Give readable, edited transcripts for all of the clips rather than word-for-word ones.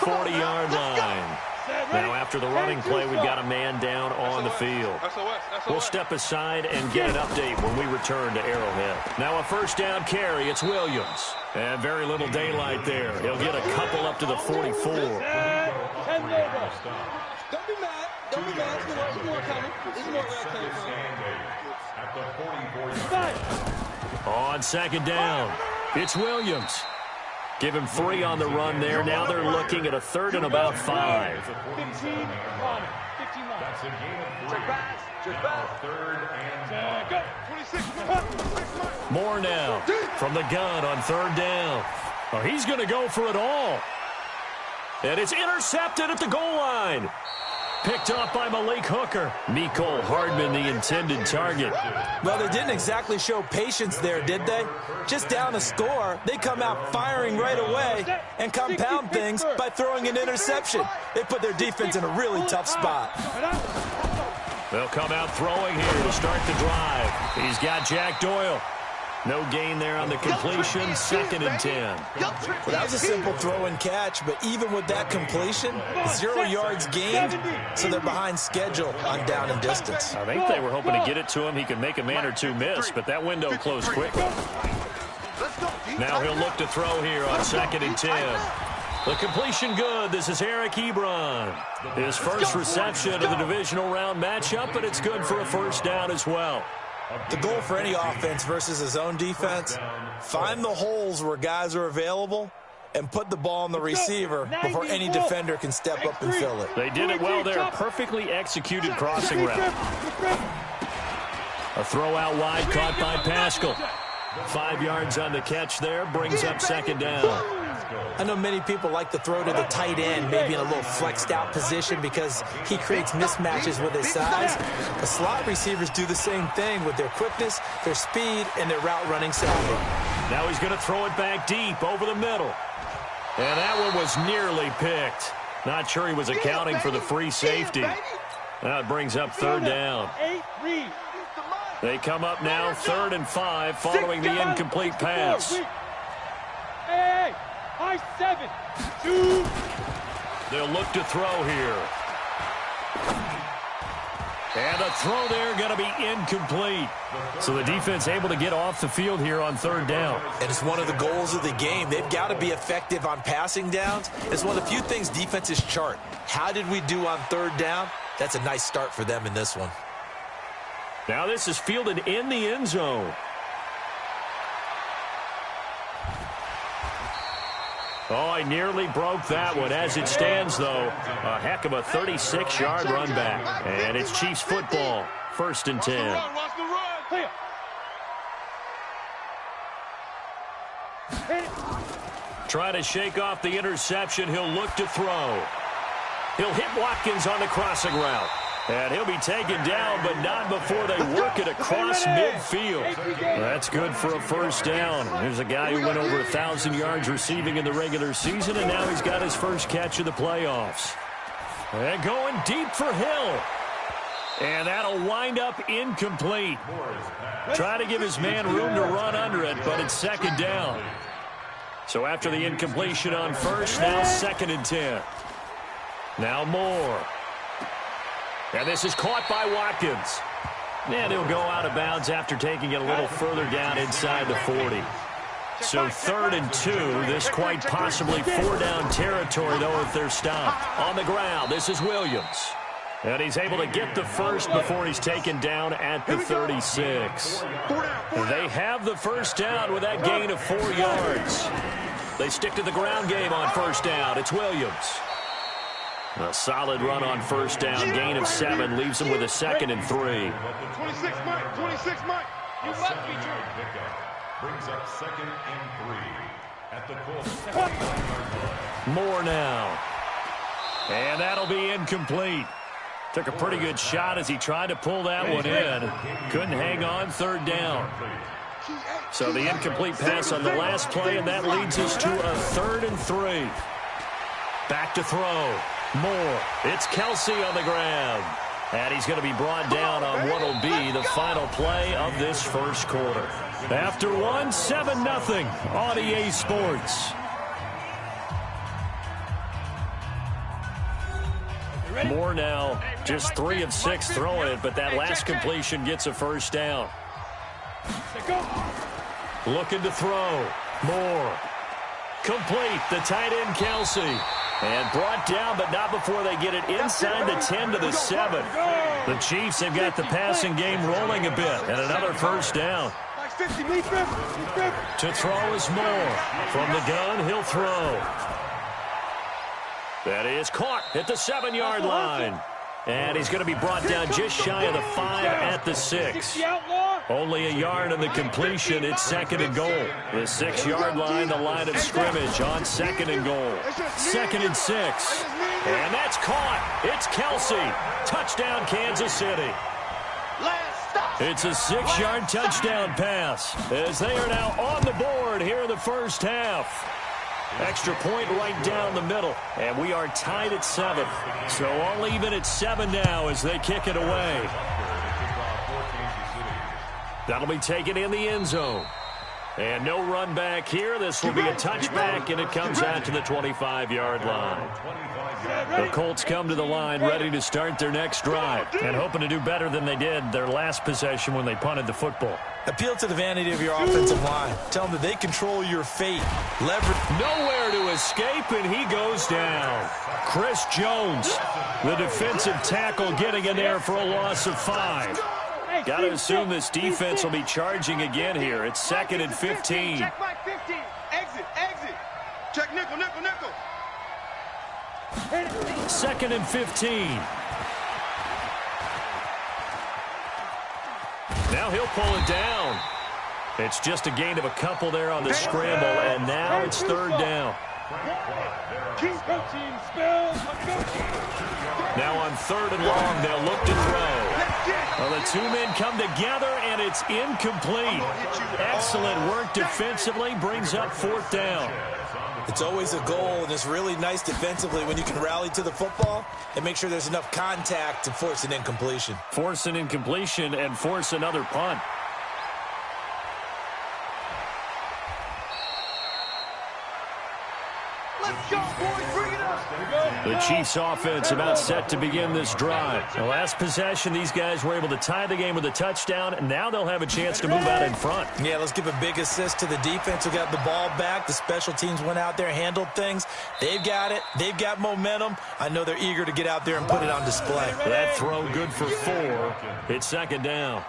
40-yard line. Now, after the running play, we've got a man down on the field. We'll step aside and get an update when we return to Arrowhead. Now, a first down carry. It's Williams. And very little daylight there. He'll get a couple up to the 44. Don't be mad. Don't be mad. There's more coming. There's more coming. On second down, it's Williams. Give him 3 on the run there. Now they're looking at a third and about 5. 15 That's a gain of 3. Third and go. 26. More now from the gun on third down. Oh, he's going to go for it all. And it's intercepted at the goal line. Picked off by Malik Hooker. Mecole Hardman, the intended target. Well, they didn't exactly show patience there, did they? Just down a score, they come out firing right away and compound things by throwing an interception. They put their defense in a really tough spot. They'll come out throwing here to start the drive. He's got Jack Doyle. No gain there on the completion, second and 10. Well, that was a simple throw and catch, but even with that completion, 0 yards gained, so they're behind schedule on down and distance. I think they were hoping to get it to him. He could make a man or two miss, but that window closed quickly. Now he'll look to throw here on second and 10. The completion good. This is Eric Ebron. His first reception of the divisional round matchup, but it's good for a first down as well. The goal for any offense versus his own defense, find the holes where guys are available and put the ball on the receiver before any defender can step up and fill it. They did it well there. Perfectly executed crossing route. A throw out wide caught by Pascal. 5 yards on the catch there. Brings up second down. I know many people like to throw to the tight end, maybe in a little flexed out position because he creates mismatches with his size. The slot receivers do the same thing with their quickness, their speed, and their route running savvy. Now he's going to throw it back deep over the middle. And that one was nearly picked. Not sure he was accounting for the free safety. Now it brings up third down. They come up now 3rd and 5 following the incomplete pass. Hey, high 7, 2. They'll look to throw here. And the throw there going to be incomplete. So the defense able to get off the field here on third down. And it's one of the goals of the game. They've got to be effective on passing downs. It's one of the few things defenses chart. How did we do on third down? That's a nice start for them in this one. Now this is fielded in the end zone. Oh, I nearly broke that one. As it stands, though, a heck of a 36-yard run back. And it's Chiefs football, 1st and 10. Trying to shake off the interception. He'll look to throw. He'll hit Watkins on the crossing route. And he'll be taken down, but not before they work it across midfield. That's good for a first down. There's a guy who went over 1,000 yards receiving in the regular season, and now he's got his first catch of the playoffs. And going deep for Hill. And that'll wind up incomplete. Try to give his man room to run under it, but it's second down. So after the incompletion on first, now 2nd and 10. Now Moore. And this is caught by Watkins. And he'll go out of bounds after taking it a little further down inside the 40. So 3rd and 2. This quite possibly 4-down territory, though, if they're stopped. On the ground, this is Williams. And he's able to get the first before he's taken down at the 36. They have the first down with that gain of 4 yards. They stick to the ground game on first down. It's Williams. A solid run on first down. Gain of 7 leaves them with a 2nd and 3. 26, Mike. 26, Mike. You left me, Drew. Brings up 2nd and 3 at the goal. Moore now. And that'll be incomplete. Took a pretty good shot as he tried to pull that one in. Couldn't hang on, 3rd down. So the incomplete pass on the last play, and that leads us to a 3rd and 3. Back to throw. Moore. It's Kelsey on the ground. And he's going to be brought down on what will be the final play of this first quarter. After one, 7-0 on EA Sports. Moore now just 3 of 6 throwing it, but that last completion gets a first down. Looking to throw. Moore. Complete. The tight end, Kelsey. And brought down, but not before they get it inside the 10 to the 7. The Chiefs have got the passing game rolling a bit, and another first down. To throw is Moore. From the gun, he'll throw. That is caught at the 7-yard line. And he's going to be brought down just shy of the 5 at the 6. Only a yard on the completion. It's 2nd and goal. The 6-yard line, the line of scrimmage on 2nd and goal. 2nd and 6. And that's caught. It's Kelsey. Touchdown, Kansas City. It's a 6-yard touchdown pass as they are now on the board here in the first half. Extra point right down the middle, and we are tied at 7. So all even at 7 now as they kick it away. That'll be taken in the end zone. And no run back here. This will be a touchback, and it comes out to the 25-yard line. The Colts come to the line ready to start their next drive and hoping to do better than they did their last possession when they punted the football. Appeal to the vanity of your offensive line. Tell them that they control your fate. Leverage. Nowhere to escape, and he goes down. Chris Jones, the defensive tackle, getting in there for a loss of 5. Got to assume this defense will be charging again here. It's 2nd and 15. Check back 15. Exit. Check nickel. 2nd and 15. Now he'll pull it down. It's just a gain of a couple there on the scramble, and now it's 3rd down. Now on 3rd and long, they'll look to throw. Well, the 2 men come together, and it's incomplete. Excellent work defensively, brings up 4th down. It's always a goal, and it's really nice defensively when you can rally to the football and make sure there's enough contact to force an incompletion. Force an incompletion and force another punt. Let's go, boys. Bring it up. The Chiefs offense about set to begin this drive. The last possession, these guys were able to tie the game with a touchdown, and now they'll have a chance to move out in front. Yeah, let's give a big assist to the defense who got the ball back. The special teams went out there, handled things. They've got it. They've got momentum. I know they're eager to get out there and put it on display. That throw good for 4. It's 2nd down.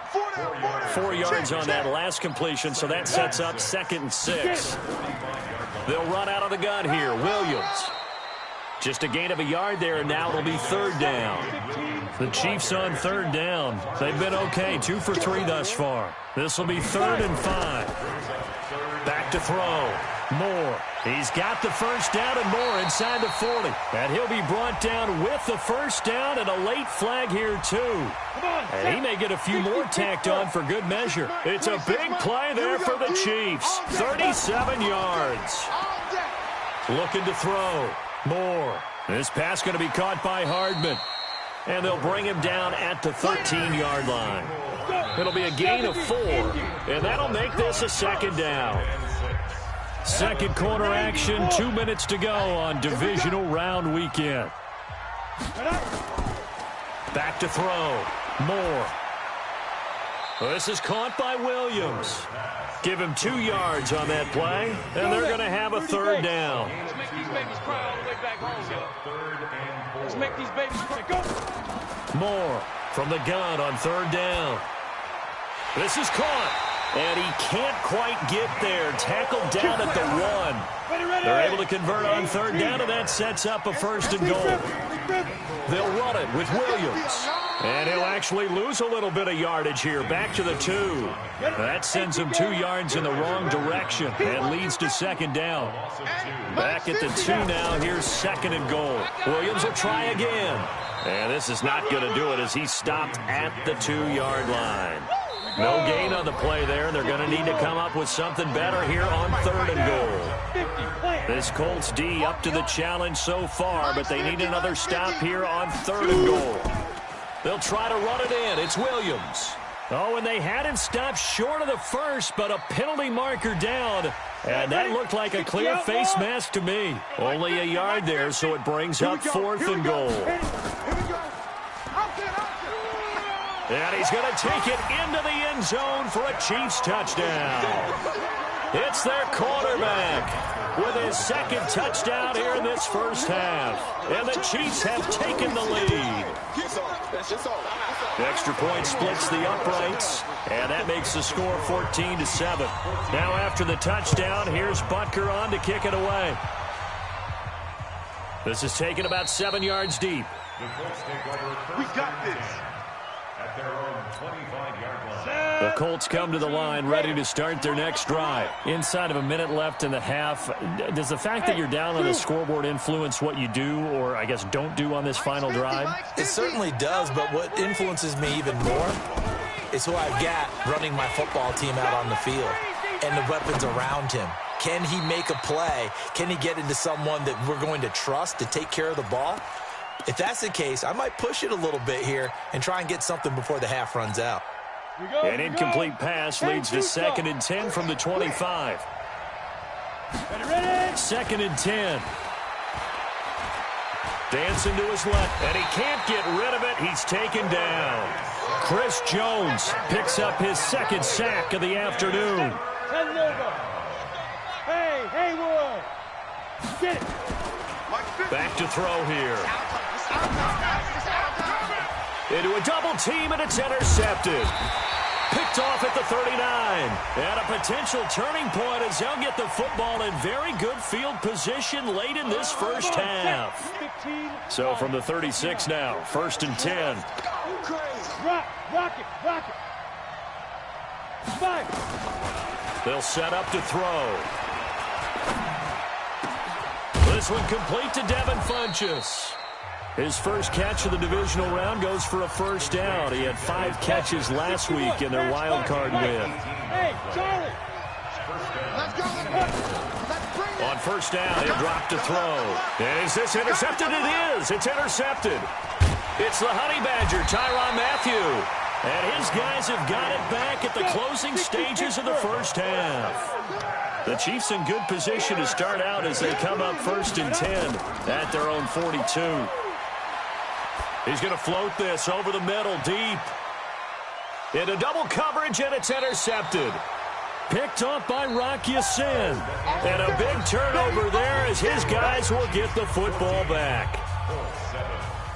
4 yards on that last completion, so that sets up 2nd and 6. They'll run out of the gun here. Williams. Just a gain of a yard there, and now it'll be 3rd down. The Chiefs on 3rd down. They've been okay, 2 for 3 thus far. This will be 3rd and 5. Back to throw. Moore. He's got the first down, and Moore inside the 40. And he'll be brought down with the first down, and a late flag here, too. And he may get a few more tacked on for good measure. It's a big play there for the Chiefs. 37 yards. Looking to throw. Moore. This pass going to be caught by Hardman. And they'll bring him down at the 13-yard line. It'll be a gain of 4. And that'll make this a 2nd down. Second quarter action, 2 minutes to go on divisional round weekend. Back to throw. Moore. This is caught by Williams. Give him 2 yards on that play, and they're going to have a 3rd down. Let's make these babies cry all the way back home. Let's make these babies cry. Go! Moore from the gun on 3rd down. This is caught. And he can't quite get there. Tackled down at the 1. They're able to convert on 3rd down, and that sets up a 1st and goal. They'll run it with Williams. And he'll actually lose a little bit of yardage here. Back to the 2. That sends him 2 yards in the wrong direction and leads to 2nd down. Back at the 2 now. Here's 2nd and goal. Williams will try again. And this is not going to do it as he's stopped at the 2-yard line. No gain on the play there. They're going to need to come up with something better here on 3rd and goal. This Colts D up to the challenge so far, but they need another stop here on 3rd and goal. They'll try to run it in. It's Williams. Oh, and they had him stopped short of the first, but a penalty marker down. And that looked like a clear face mask to me. Only a yard there, so it brings up 4th and goal. And he's going to take it into the end zone for a Chiefs touchdown. It's their quarterback with his 2nd touchdown here in this first half. And the Chiefs have taken the lead. The extra point splits the uprights, and that makes the score 14-7. Now after the touchdown, here's Butker on to kick it away. This is taken about 7 yards deep. The Colts take over. We got this. At their own 25-yard line. The Colts come to the line ready to start their next drive. Inside of a minute left in the half, does the fact that you're down on the scoreboard influence what you do or, I guess, don't do on this final drive? It certainly does, but what influences me even more is who I've got running my football team out on the field and the weapons around him. Can he make a play? Can he get into someone that we're going to trust to take care of the ball? If that's the case, I might push it a little bit here and try and get something before the half runs out. An incomplete pass leads to 2nd and 10 from the 25. 2nd and 10. Dancing to his left, and he can't get rid of it. He's taken down. Chris Jones picks up his 2nd sack of the afternoon. Hey, Wood. Get it. Back to throw here. Into a double team, and it's intercepted. Picked off at the 39. And a potential turning point as they'll get the football in very good field position late in this first half. So from the 36 now, 1st and 10. Rock it. Five. They'll set up to throw. This one complete to Devin Funchess. His first catch of the divisional round goes for a 1st down. He had 5 catches last week in their wild card win. Hey, Charlie. Let's go. On 1st down, he'll drop to throw. Is this intercepted? It is. It's intercepted. It's the Honey Badger, Tyrann Mathieu. And his guys have got it back at the closing stages of the first half. The Chiefs in good position to start out as they come up 1st and 10 at their own 42. He's going to float this over the middle deep. Into double coverage, and it's intercepted. Picked off by Rock Ya-Sin. And a big turnover there as his guys will get the football back.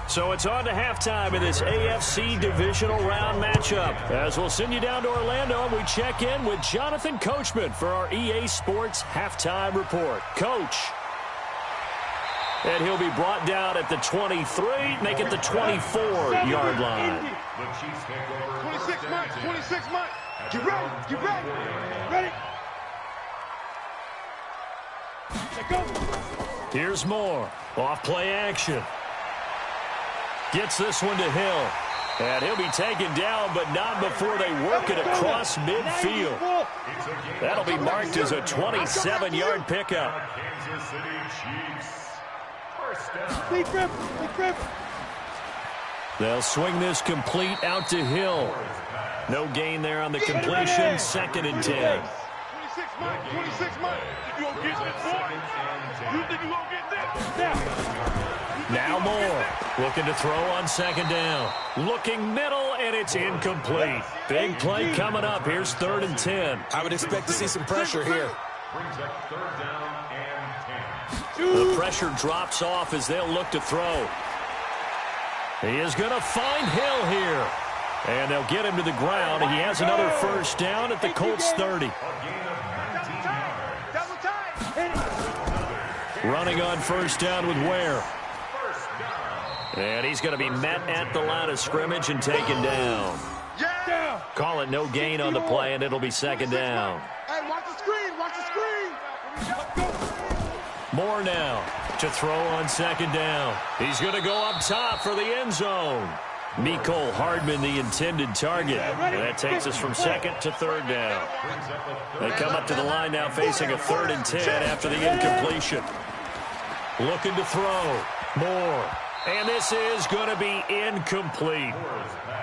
So it's on to halftime in this AFC divisional round matchup. As we'll send you down to Orlando, and we check in with Jonathan Coachman for our EA Sports Halftime Report. Coach. And he'll be brought down at the 23, make it the 24-yard line. The Chiefs take over. 26 months. Get ready. Ready. Go. Here's Moore. Off play action. Gets this one to Hill. And he'll be taken down, but not before they work it across midfield. That'll be marked as a 27-yard pickup. Kansas City Chiefs. Big grip. They'll swing this complete out to Hill. No gain there on the completion. 2nd and 10. 26 months. You gonna get this, boy? You think you gonna get this? Now Moore looking to throw on 2nd down. Looking middle, and it's incomplete. Big play coming up. Here's 3rd and 10. I would expect to see some pressure here. Brings up 3rd down and 10. The pressure drops off as they'll look to throw. He is going to find Hill here. And they'll get him to the ground. He has another 1st down at the Colts 30. Running on 1st down with Ware. And he's going to be met at the line of scrimmage and taken down. Call it no gain on the play, and it'll be 2nd down. Hey, watch the screen. Moore now to throw on 2nd down. He's going to go up top for the end zone. Mecole Hardman, the intended target. And that takes us from 2nd to 3rd down. They come up to the line now facing a 3rd and 10 after the incompletion. Looking to throw. Moore And this is going to be incomplete.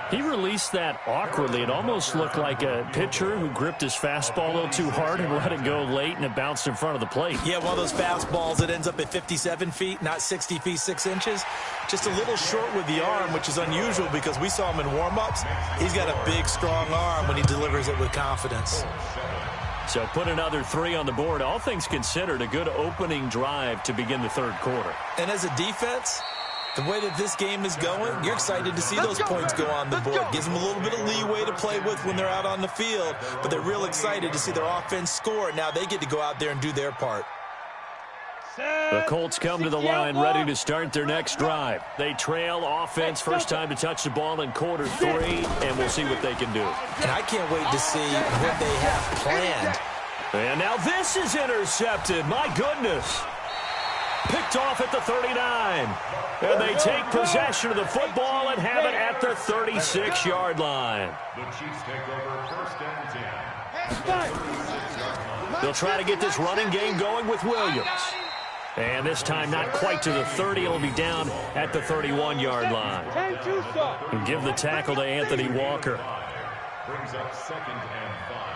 He released that awkwardly. It almost looked like a pitcher who gripped his fastball a little too hard and let it go late, and it bounced in front of the plate. Yeah, one of those fastballs that ends up at 57 feet, not 60 feet, 6 inches. Just a little short with the arm, which is unusual because we saw him in warm-ups. He's got a big, strong arm when he delivers it with confidence. So put another 3 on the board. All things considered, a good opening drive to begin the third quarter. And as a defense, the way that this game is going, you're excited to see those points go on the board. Gives them a little bit of leeway to play with when they're out on the field, but they're real excited to see their offense score. Now they get to go out there and do their part. The Colts come to the line ready to start their next drive. They trail offense, first time to touch the ball in quarter 3, and we'll see what they can do. And I can't wait to see what they have planned. And now this is intercepted. My goodness. Picked off at the 39. And they take possession of the football and have it at the 36-yard line. The Chiefs take over first and 10. They'll try to get this running game going with Williams. And this time not quite to the 30. It'll be down at the 31-yard line. And give the tackle to Anthony Walker. Brings up second and 5.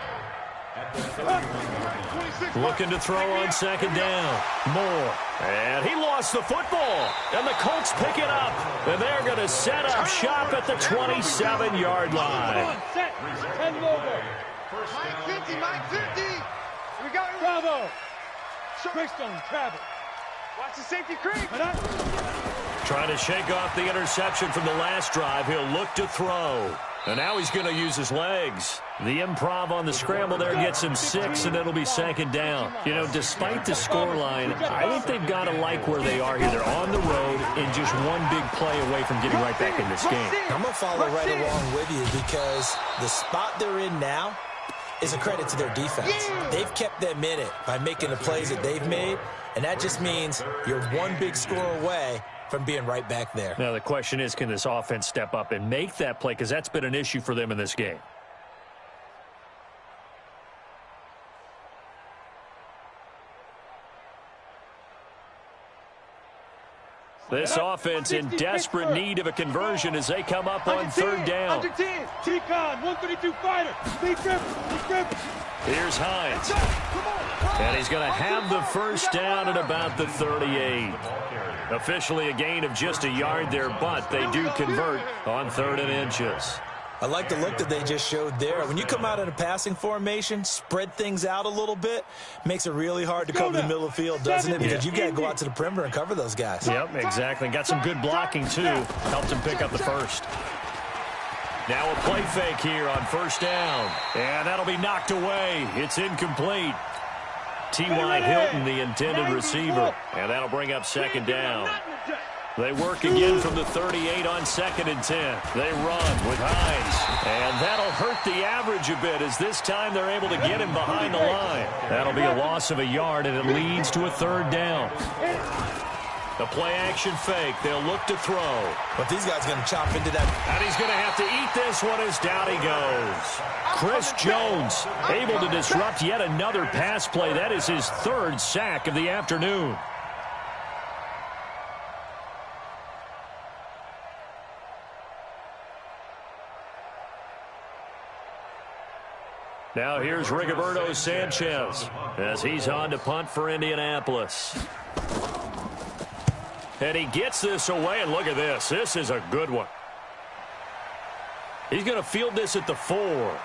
At the 31-yard line. Looking to throw on second down. Moore. And he lost the football. And the Colts pick it up. And they're going to set up shop at the 27-yard line. Mike 50, Mike 50. We got it. Bravo. Quickstone, travel. Watch the safety creep. Trying to shake off the interception from the last drive. He'll look to throw. And now he's going to use his legs. The improv on the scramble there gets him 6, and it'll be second down. You know, despite the scoreline, I think they've got to like where they are here. They're on the road and just one big play away from getting right back in this game. I'm going to follow right along with you because the spot they're in now is a credit to their defense. They've kept them in it by making the plays that they've made, and that just means you're one big score away from being right back there. Now the question is, can this offense step up and make that play? Because that's been an issue for them in this game. This offense in desperate need of a conversion as they come up on third down. T-Con, 132 fighter. Here's Hines. And he's going to have the first down at about the 38. Officially a gain of just a yard there, but they do convert on 3rd and inches. I like the look that they just showed there. When you come out in a passing formation, spread things out a little bit, makes it really hard to cover the middle of the field, doesn't it? Because you got to go out to the perimeter and cover those guys. Yep, exactly. Got some good blocking, too. Helped him pick up the first. Now a play fake here on first down. And that'll be knocked away. It's incomplete. T.Y. Hilton, the intended receiver. And that'll bring up second down. They work again from the 38 on 2nd and 10. They run with Hines. And that'll hurt the average a bit as this time they're able to get him behind the line. That'll be a loss of a yard, and it leads to a 3rd down. The play-action fake. They'll look to throw. But these guys are going to chop into that. And he's going to have to eat this one as down he goes. Chris Jones able to disrupt yet another pass play. That is his 3rd sack of the afternoon. Now here's Rigoberto Sanchez as he's on to punt for Indianapolis. And he gets this away, and look at this. This is a good one. He's going to field this at the 4.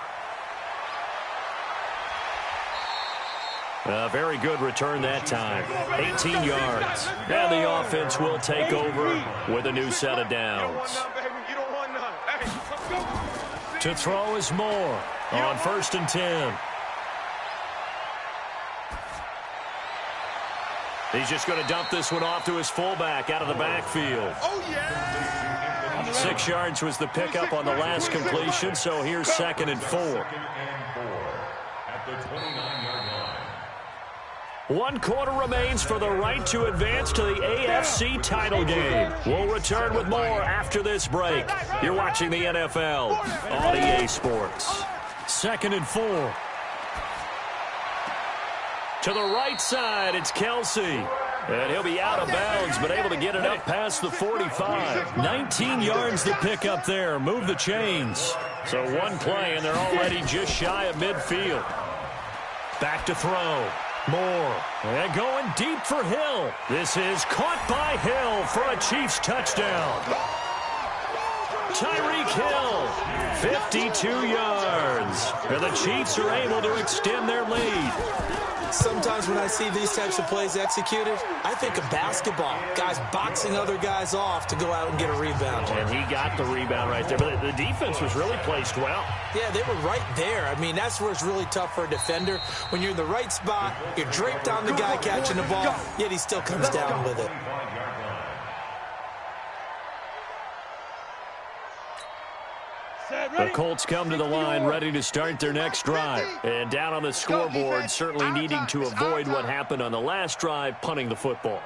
A very good return that time. 18 yards. And the offense will take over with a new set of downs. To throw is Moore on 1st and 10. He's just going to dump this one off to his fullback out of the backfield. Oh, yeah! 6 yards was the pickup on the last completion, so here's 2nd and 4. At the 29-yard line. 1 quarter remains for the right to advance to the AFC title game. We'll return with more after this break. You're watching the NFL on EA Sports. 2nd and 4. To the right side, it's Kelsey. And he'll be out of bounds, but able to get it up past the 45. 19 yards to pick up there. Move the chains. So one play, and they're already just shy of midfield. Back to throw. Moore. And going deep for Hill. This is caught by Hill for a Chiefs touchdown. Tyreek Hill, 52 yards. And the Chiefs are able to extend their lead. Sometimes when I see these types of plays executed, I think of basketball. Guys boxing other guys off to go out and get a rebound. And he got the rebound right there. But the defense was really placed well. Yeah, they were right there. I mean, that's where it's really tough for a defender. When you're in the right spot, you're draped on the guy catching the ball, yet he still comes down with it. The Colts come to the line ready to start their next drive. And down on the scoreboard, certainly needing to avoid what happened on the last drive, punting the football.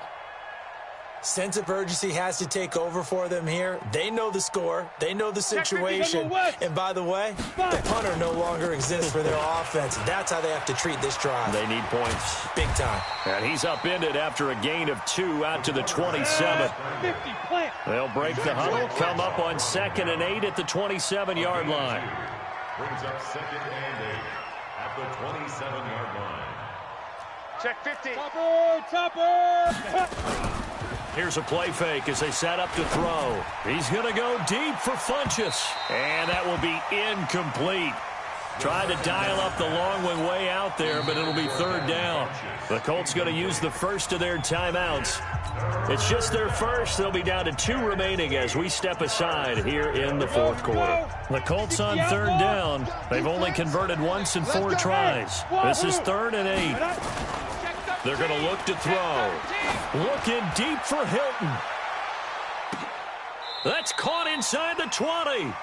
Sense of urgency has to take over for them here. They know the score. They know the situation. And by the way, the punter no longer exists for their offense. That's how they have to treat this drive. They need points. Big time. And he's upended after a gain of 2 out to the 27. They'll break the huddle, come up on 2nd and 8 at the 27-yard line. Brings up 2nd and 8 at the 27-yard line. Check 50. Topper! Here's a play fake as they set up to throw. He's going to go deep for Funchess. And that will be incomplete. Tried to dial up the long one way out there, but it'll be 3rd down. The Colts going to use the first of their timeouts. It's just their first. They'll be down to 2 remaining as we step aside here in the 4th quarter. The Colts on 3rd down. They've only converted once in 4 tries. This is 3rd and 8. They're going to look to throw. Looking deep for Hilton. That's caught inside the 20.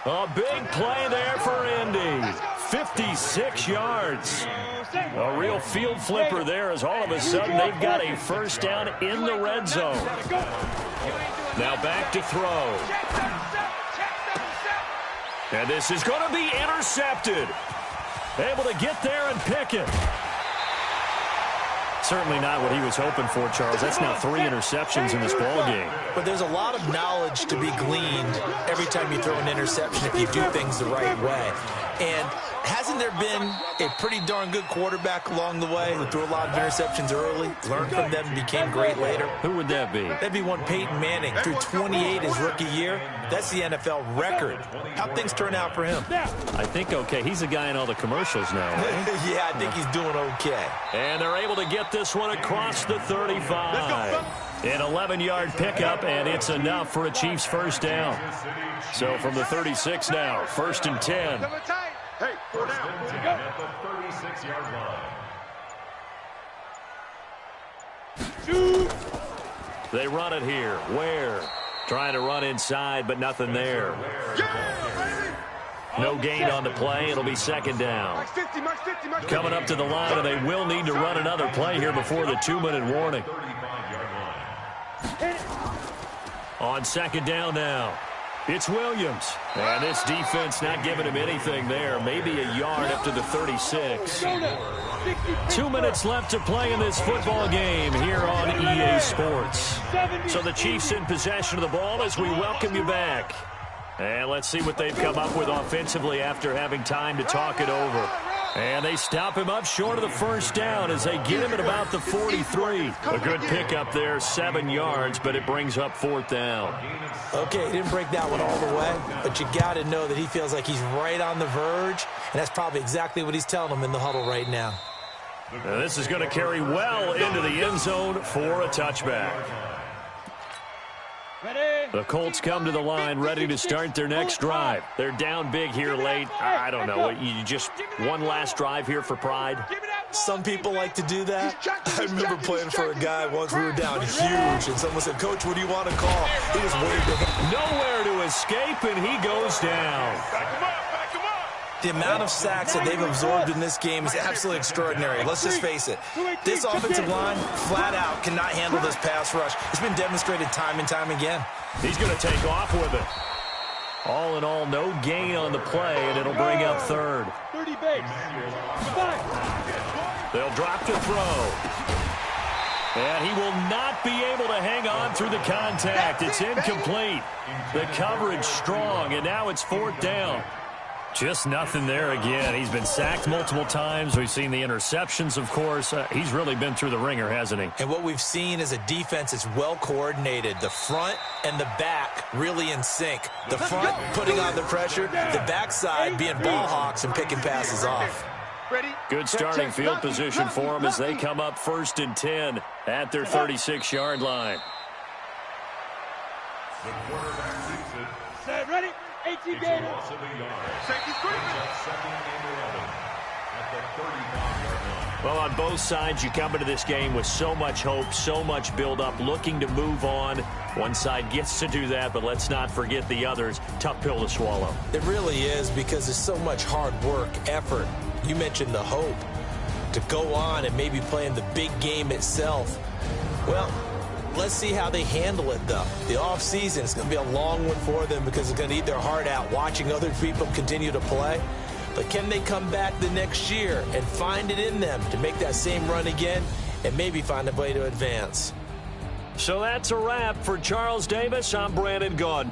A big play there for Indy. 56 yards. A real field flipper there as all of a sudden they've got a first down in the red zone. Now back to throw. And this is going to be intercepted. Able to get there and pick it. Certainly not what he was hoping for, Charles. That's now 3 interceptions in this ball game. But there's a lot of knowledge to be gleaned every time you throw an interception if you do things the right way. And hasn't there been a pretty darn good quarterback along the way who threw a lot of interceptions early, learned from them, and became great later? Who would that be? That'd be one Peyton Manning. Threw 28 his rookie year. That's the NFL record. How'd things turn out for him? I think okay. He's a guy in all the commercials now. Right? Yeah, I think he's doing okay. And they're able to get this one across the 35. An 11-yard pickup, and it's enough for a Chiefs first down. So from the 36 now, 1st and 10. Hey, 4 down. At the 36-yard line. They run it here. Ware trying to run inside, but nothing there. No gain on the play. It'll be 2nd down. Coming up to the line, and they will need to run another play here before the 2-minute warning. On 2nd down now, it's Williams. And this defense not giving him anything there. Maybe a yard up to the 36. 2 minutes left to play in this football game here on EA Sports. So the Chiefs in possession of the ball as we welcome you back. And let's see what they've come up with offensively after having time to talk it over. And they stop him up short of the first down as they get him at about the 43. A good pickup there, 7 yards, but it brings up 4th down. Okay, he didn't break that one all the way, but you got to know that he feels like he's right on the verge, and that's probably exactly what he's telling him in the huddle right now. Now this is going to carry well into the end zone for a touchback. The Colts come to the line ready to start their next drive. They're down big here late. I don't know. You just one last drive here for pride? Some people like to do that. I remember playing for a guy once. We were down huge, and someone said, "Coach, what do you want to call?" He just waved at him. Nowhere to escape, and he goes down. Back him up. The amount of sacks that they've absorbed in this game is absolutely extraordinary. Let's just face it. This offensive line, flat out, cannot handle this pass rush. It's been demonstrated time and time again. He's going to take off with it. All in all, no gain on the play, and it'll bring up 3rd. 30 base. 5. They'll drop to throw. And he will not be able to hang on through the contact. It's incomplete. The coverage strong, and now it's 4th down. Just nothing there again. He's been sacked multiple times. We've seen the interceptions, of course. He's really been through the ringer, hasn't he? And what we've seen is a defense that's well coordinated. The front and the back really in sync. The front putting on the pressure, the backside being ball hawks and picking passes off. Good starting field position for them as they come up 1st and 10 at their 36-yard line. The quarterback keeps it. Set, ready? 18 gainer. Loss of a yard. Safety screen. 2nd and 11 at the 35-yard line. Well, on both sides, you come into this game with so much hope, so much build-up, looking to move on. One side gets to do that, but let's not forget the others. Tough pill to swallow. It really is, because there's so much hard work, effort. You mentioned the hope to go on and maybe play in the big game itself. Well, let's see how they handle it, though. The offseason is going to be a long one for them because they're going to eat their heart out watching other people continue to play. But can they come back the next year and find it in them to make that same run again and maybe find a way to advance? So that's a wrap for Charles Davis. I'm Brandon Gaudin.